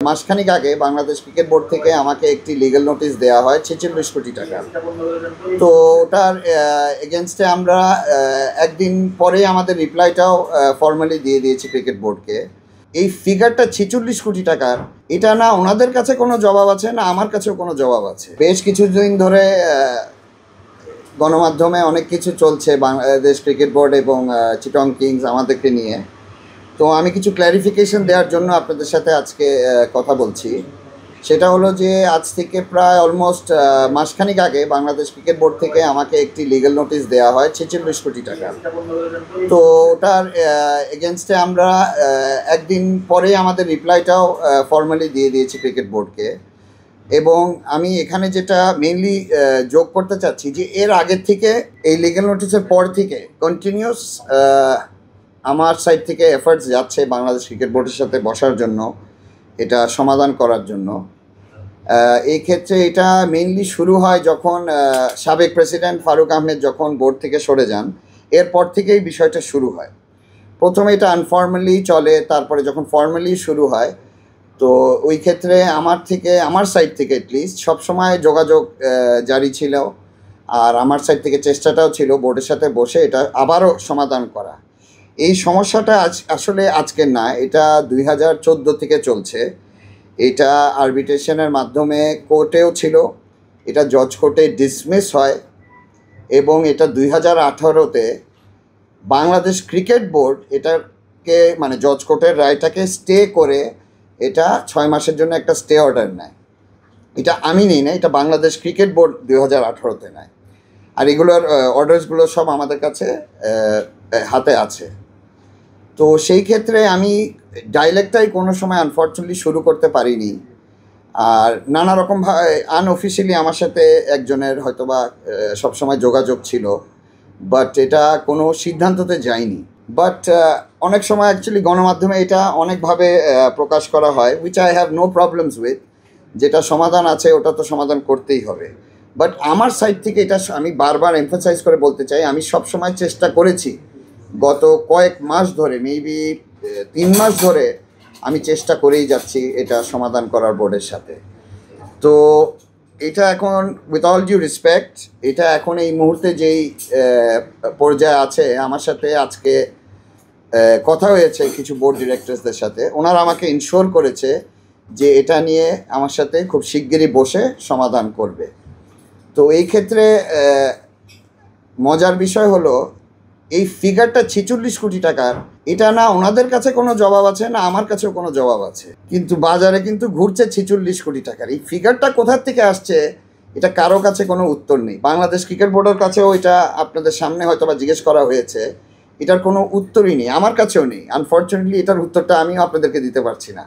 মাসখানেক আগে Bangladesh cricket board থেকে আমাকে একটি লিগ্যাল নোটিশ দেওয়া হয় 46 কোটি টাকা। তো ওটার এগেনস্টে আমরা একদিন পরে আমাদের রিপ্লাইটাও ফর্মালি দিয়ে দিয়েছি ক্রিকেট বোর্ডকে। এই ফিগারটা 46 কোটি টাকার, এটা না ওনাদের কাছে কোনো জবাব আছে না আমার কাছেও কোনো জবাব আছে। বেশ কিছুদিন ধরে গণমাধ্যমে অনেক কিছু চলছে বাংলাদেশ ক্রিকেট বোর্ড এবং চিটং কিংস আমাদেরকে নিয়ে। তো আমি কিছু ক্ল্যারিফিকেশন দেওয়ার জন্য আপনাদের সাথে আজকে কথা বলছি। সেটা হলো যে আজ থেকে প্রায় অলমোস্ট মাসখানেক আগে বাংলাদেশ ক্রিকেট বোর্ড থেকে আমাকে একটি লিগ্যাল নোটিশ দেওয়া হয় 46 কোটি টাকা। তো ওটার এগেনস্টে আমরা একদিন পরে আমাদের রিপ্লাইটাও ফর্মালি দিয়ে দিয়েছি ক্রিকেট বোর্ডকে। এবং আমি এখানে যেটা মেইনলি যোগ করতে চাচ্ছি যে এর আগের থেকে এই লিগ্যাল নোটিসের পর থেকে কন্টিনিউয়াস আমার সাইড থেকে এফার্টস যাচ্ছে বাংলাদেশ ক্রিকেট বোর্ডের সাথে বসার জন্য, এটা সমাধান করার জন্য। এই ক্ষেত্রে এটা মেইনলি শুরু হয় যখন সাবেক প্রেসিডেন্ট ফারুক আহমেদ যখন বোর্ড থেকে সরে যান, এরপর থেকেই বিষয়টা শুরু হয়। প্রথমে এটা আনফর্মালি চলে, তারপরে যখন ফর্মালি শুরু হয়, তো ওই ক্ষেত্রে আমার সাইড থেকে অ্যাটলিস্ট সবসময় যোগাযোগ জারি ছিল। আর আমার সাইড থেকে চেষ্টাটাও ছিল বোর্ডের সাথে বসে এটা আবারও সমাধান করা। এই সমস্যাটা আসলে আজকের না, এটা 2014 থেকে চলছে। এটা আরবিট্রেশনের মাধ্যমে কোর্টেও ছিল, এটা জজ কোর্টে ডিসমিস হয় এবং এটা 2018-তে বাংলাদেশ ক্রিকেট বোর্ড এটাকে মানে জজ কোর্টের রায়টাকে স্টে করে এটা 6 মাসের জন্য একটা স্টে অর্ডার নেয়। এটা আমি নিই না, এটা বাংলাদেশ ক্রিকেট বোর্ড 2018-তে নেয়। আর এগুলোর অর্ডার্সগুলো সব আমাদের কাছে হাতে আছে। তো সেই ক্ষেত্রে আমি ডাইলেক্টটাই কোনো সময় আনফর্চুনেটলি শুরু করতে পারিনি। আর নানা রকমভাবে আনঅফিসিয়ালি আমার সাথে একজনের হয়তোবা সবসময় যোগাযোগ ছিল, বাট এটা কোনো সিদ্ধান্ততে যায়নি। বাট অনেক সময় অ্যাকচুয়ালি গণমাধ্যমে এটা অনেকভাবে প্রকাশ করা হয়, which I have no problems with. যেটা সমাধান আছে ওটা তো সমাধান করতেই হবে। বাট আমার সাইড থেকে এটা আমি বারবার এমফাসাইজ করে বলতে চাই, আমি সবসময় চেষ্টা করেছি গত কয়েক মাস ধরে, মেবি 3 মাস ধরে আমি চেষ্টা করেই যাচ্ছি এটা সমাধান করার বোর্ডের সাথে। তো এটা এখন উইথ অল ডিউ রেসপেক্ট, এটা এখন এই মুহূর্তে যেই পর্যায়ে আছে, আমার সাথে আজকে কথা হয়েছে কিছু বোর্ড ডিরেক্টরসদের সাথে, ওনারা আমাকে ইনশোর করেছে যে এটা নিয়ে আমার সাথে খুব শিগগিরই বসে সমাধান করবে। তো এই ক্ষেত্রে মজার বিষয় হলো এই ফিগারটা 46 কোটি টাকার, এটা না ওনাদের কাছে কোনো জবাব আছে না আমার কাছেও কোনো জবাব আছে, কিন্তু বাজারে কিন্তু ঘুরছে 46 কোটি টাকার। এই ফিগারটা কোথার থেকে আসছে এটা কারো কাছে কোনো উত্তর নেই। বাংলাদেশ ক্রিকেট বোর্ডের কাছেও এটা আপনাদের সামনে হয়তো বা জিজ্ঞেস করা হয়েছে, এটার কোনো উত্তরই নেই, আমার কাছেও নেই। আনফর্চুনেটলি এটার উত্তরটা আমিও আপনাদেরকে দিতে পারছি না।